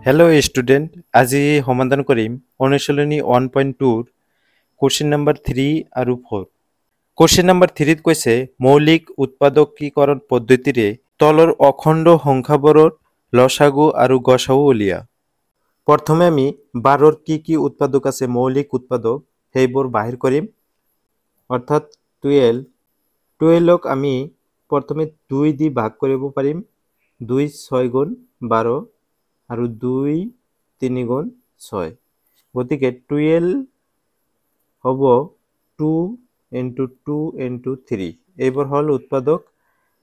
Hello' student, আজি সমাধান কৰিম অনুশীলনী 1.2 কুৱেশ্যন নম্বৰ 3 আৰু 4। কুৱেশ্যন নম্বৰ 3ত কৈছে মৌলিক উৎপাদকীকৰণ পদ্ধতিৰে তলৰ অখণ্ড সংখ্যাবোৰৰ লসাগু আৰু গসাগু উলিয়া। প্ৰথমে আমি 12ৰ কি উৎপাদক আছে মৌলিক উৎপাদক সেইবোৰ বাহিৰ কৰিম, অৰ্থাৎ 12ক আমি প্ৰথমে 2 দি ভাগ কৰিব পাৰিম। 2 6 গুণ 12 আৰু 2 3 গুণ 6, গতিকে 12 হ'ব 2 into 2 into 3, এইবোৰ হ'ল উৎপাদক।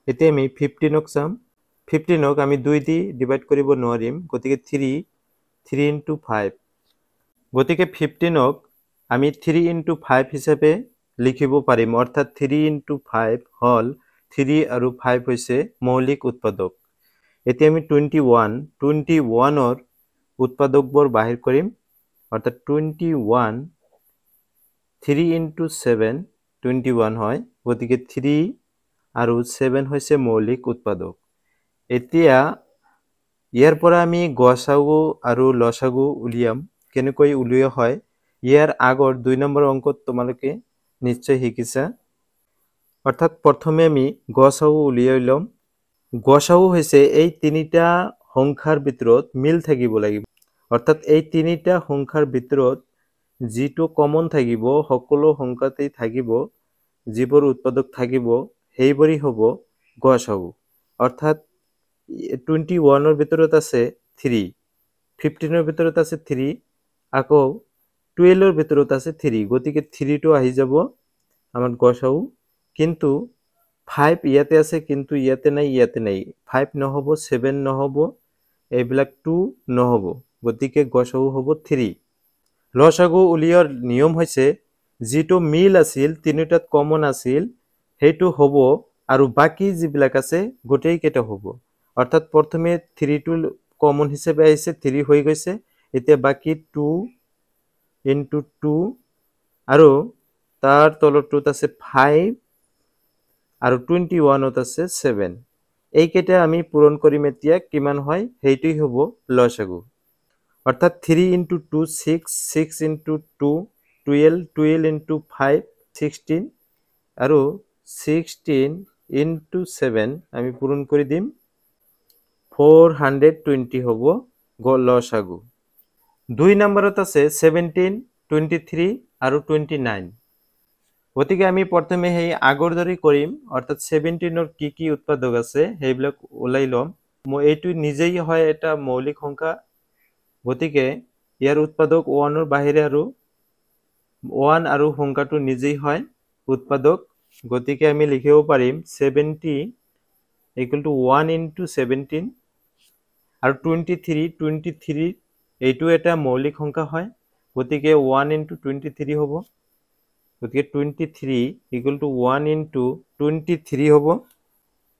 এতিয়া আমি 15ক চাম। 15ক আমি 2 দি ডিভাইড কৰিব নোৱাৰিম, গতিকে 3 into 5, গতিকে 15ক আমি 3 into 5 হিচাপে লিখিব পাৰিম, অৰ্থাৎ 3 into 5 হ'ল 3 আৰু 5 হৈছে মৌলিক উৎপাদক। এতিয়া আমি 21ৰ উৎপাদকবোৰ বাহিৰ কৰিম, অৰ্থাৎ 21 3 into 7 21 হয়, গতিকে 3 আৰু 7 হৈছে মৌলিক উৎপাদক। এতিয়া ইয়াৰ পৰা আমি গসাগু আৰু লসাগু উলিয়াম। কেনেকৈ উলিওৱা হয় ইয়াৰ আগৰ 2 নম্বৰ অংকত তোমালোকে নিশ্চয় শিকিছা। অৰ্থাৎ প্ৰথমে আমি গসাগু উলিয়াই ল'ম। গসাগু হৈছে এই তিনিটা সংখ্যাৰ ভিতৰত মিল থাকিব লাগিব, অৰ্থাৎ এই তিনিটা সংখ্যাৰ ভিতৰত যিটো কমন থাকিব, সকলো সংখ্যাতেই থাকিব, যিবোৰ উৎপাদক থাকিব সেইবোৰেই হ'ব গসাগু। অৰ্থাৎ 21ৰ ভিতৰত আছে 3, 15ৰ ভিতৰত আছে 3, আকৌ 12ৰ ভিতৰত আছে 3, গতিকে 3টো আহি যাব আমাৰ গসাগু। কিন্তু 5 ইয়াতে আছে, কিন্তু ইয়াতে নাই, 5 নহ'ব, 7 নহ'ব, এইবিলাক 2 নহ'ব, গতিকে গসাগু হ'ব 3। লসাগু উলিওৱাৰ নিয়ম হৈছে যিটো মিল আছিল, তিনিটাত কমন আছিল, সেইটো হ'ব আৰু বাকী যিবিলাক আছে গোটেইকেইটা হ'ব। অৰ্থাৎ প্ৰথমে 3টো কমন হিচাপে আহিছে, 3 হৈ গৈছে। এতিয়া বাকী 2 into 2 আৰু তাৰ তলৰটোত আছে 5 আৰু 21ত আছে 7, এইকেইটা আমি পূৰণ কৰিম। এতিয়া কিমান হয় সেইটোই হ'ব লসাগু। অৰ্থাৎ 3 into 2 6, 6 into 2 12, 12 into 5 16 আৰু 16 into 7 আমি পূৰণ কৰি দিম, 420 হ'ব লসাগু। 2 নম্বৰত আছে 17, 23 আৰু 29, গতিকে আমি প্ৰথমে সেই আগৰ দৰেই কৰিম। অৰ্থাৎ 17ৰ কি উৎপাদক আছে সেইবিলাক ওলাই ল'ম। এইটো নিজেই হয় এটা মৌলিক সংখ্যা, গতিকে ইয়াৰ উৎপাদক 1ৰ বাহিৰে আৰু 1 আৰু সংখ্যাটো নিজেই হয় উৎপাদক, গতিকে আমি লিখিব পাৰিম 70 equal to 1 into 17 আৰু 23 এইটো এটা মৌলিক সংখ্যা হয়, গতিকে 1 into 23 হ'ব, গতিকে 23 equal to 1 into 23 হ'ব।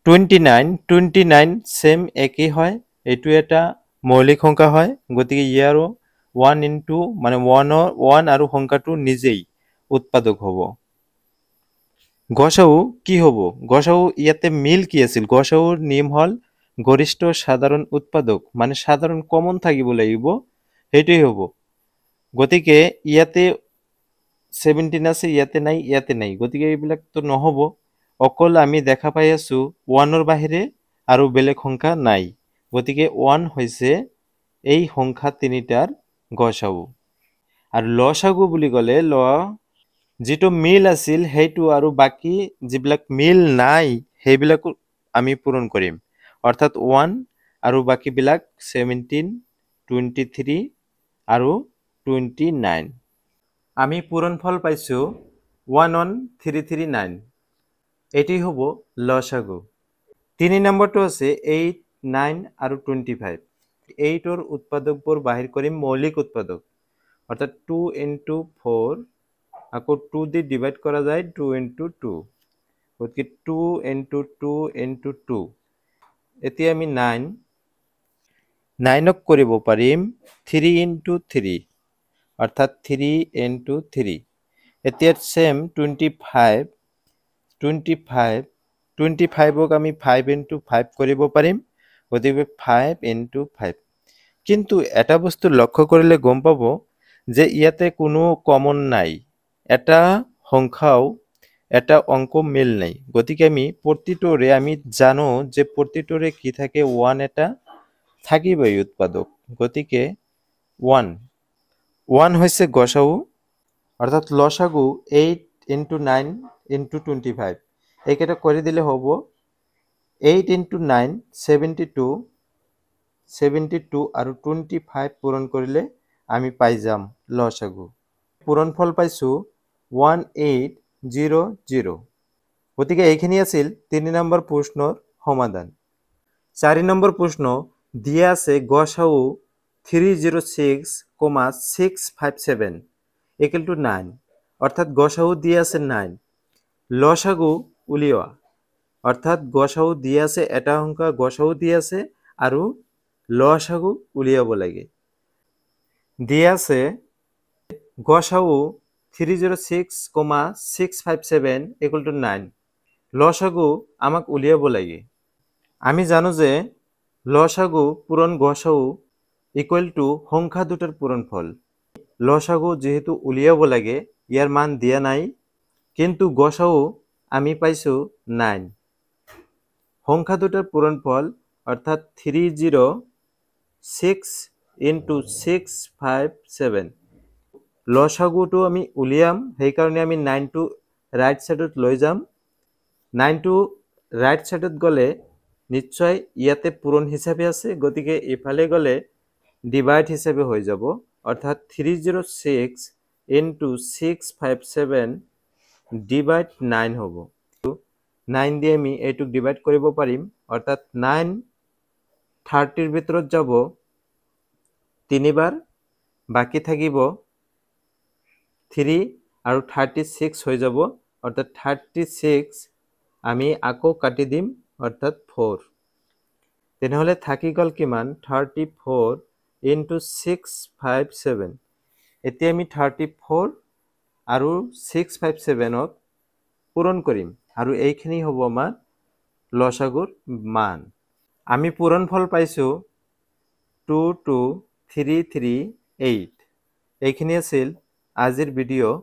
29 সেম একেই হয়, এইটো এটা মৌলিক সংখ্যা হয়, গতিকে ইয়াৰো 1 into মানে 1 আৰু সংখ্যাটো নিজেই উৎপাদক হ'ব। গসাগু কি হ'ব? গসাগু ইয়াতে মিল কি আছিল? গসাগুৰ নিয়ম হ'ল গৰিষ্ঠ সাধাৰণ উৎপাদক, মানে সাধাৰণ কমন থাকিব লাগিব, সেইটোৱেই হ'ব। গতিকে ইয়াতে 17 আছে, ইয়াতে নাই, গতিকে এইবিলাকতো নহ'ব। অকল আমি দেখা পাই আছো 1ৰ বাহিৰে আৰু বেলেগ সংখ্যা নাই, গতিকে 1 হৈছে এই সংখ্যা তিনিটাৰ গসাগু। আৰু লসাগু বুলি ক'লে যিটো মিল আছিল সেইটো আৰু বাকী যিবিলাক মিল নাই সেইবিলাকো আমি পূৰণ কৰিম, অৰ্থাৎ 1 আৰু বাকীবিলাক 17, 23 আৰু 29। আমি পূৰণফল পাইছোঁ 11339, এটি হ'ব লসাগু। 3 নম্বৰটো আছে 8, 9 আৰু 25। 8ৰ উৎপাদকবোৰ বাহিৰ কৰিম, মৌলিক উৎপাদক, অৰ্থাৎ 2 into 4, আকৌ 2 দি ডিভাইড কৰা যায় 2 into 2, গতিকে 2 into 2 into 2। এতিয়া আমি 9ক কৰিব পাৰিম 3 into 3, অৰ্থাৎ 3 into 3। এতিয়া সেম 25ক আমি 5 into 5 কৰিব পাৰিম, গতিকে 5 into 5। কিন্তু এটা বস্তু লক্ষ্য কৰিলে গম পাব যে ইয়াতে কোনো কমন নাই, এটা সংখ্যাও এটা অঙ্ক মিল নেই। গতিকে আমি প্ৰতিটোৰে আমি জানো যে প্ৰতিটোৰে কি থাকে, 1 এটা থাকিবই উৎপাদক। গতিকে 1 1 হৈছে গসাউ, অর্থাৎ লসাগু 8 ইন্টু 9 ইন্টু 25। এইকেইটা করে দিলে হ'ব 8 ইন্টু 9 72, 72 আৰু 25 পূৰণ কৰিলে আমি পাই যাম লসাগু। পূৰণফল পাইছোঁ 1800। গতিকে এইখিনি আছিল 3 নম্বৰ প্ৰশ্নৰ সমাধান। 4 নম্বৰ প্ৰশ্ন দিয়া আছে গসাউ 306,657 equal to 9, অর্থাৎ গসাউ দিয়ে আছে 9, লসাগু উলিওয়া, অর্থাৎ গসাউ দিয়ে আছে এটা সংখ্যা গসাউ দিয়ে আছে আৰু লসাগু উলিয়াব লাগে। দিয়ে আছে গসাউ 306,657 equal to 9, লসাগু আমাক উলিয়াব লাগে। আমি জানো যে লসাগু পূরণ গসাউ ইকুয়াল টু সংখ্যা দুটার পূরণফল। লসাগু যেহেতু উলিয়াব লাগে ইয়ার মান দিয়া নাই, কিন্তু গসাউ আমি পাইছো 9। সংখ্যা দুটার পূরণফল অর্থাৎ 306 ইন্টু 657। লসাগুটো আমি উলিয়াম, সেইকাৰণে আমি 9টো ৰাইট সাইডত লৈ যাম। 9টো ৰাইট সাইডত গ'লে নিশ্চয় ইয়াতে পূরণ হিসাবে আছে, গতিকে ইফালে গ'লে ডিভাইড হিসাবে হৈ যাব, অর্থাৎ 306 ইন্টু 657 ডিভাইড 9 হ'ব। 9 দিয়ে আমি এইটোক ডিভাইড কৰিব পাৰিম, অৰ্থাৎ 9 30ৰ ভিতৰত যাব 3 বাৰ, বাকি থাকিব 3 আৰু 36 হৈ যাব, অর্থাৎ 36 আমি আকৌ কাটি দিম, অর্থাৎ 4। তেনেহলে থাকি গ'ল কিমান 34 ইন্টু 657। এতিয়া আমি 34 আৰু 657ক পূৰণ কৰিম আৰু এইখিনি হ'ব আমাৰ লসাগুৰ মান। আমি পূৰণফল পাইছোঁ 22338। এইখিনি আছিল আজিৰ ভিডিঅ'।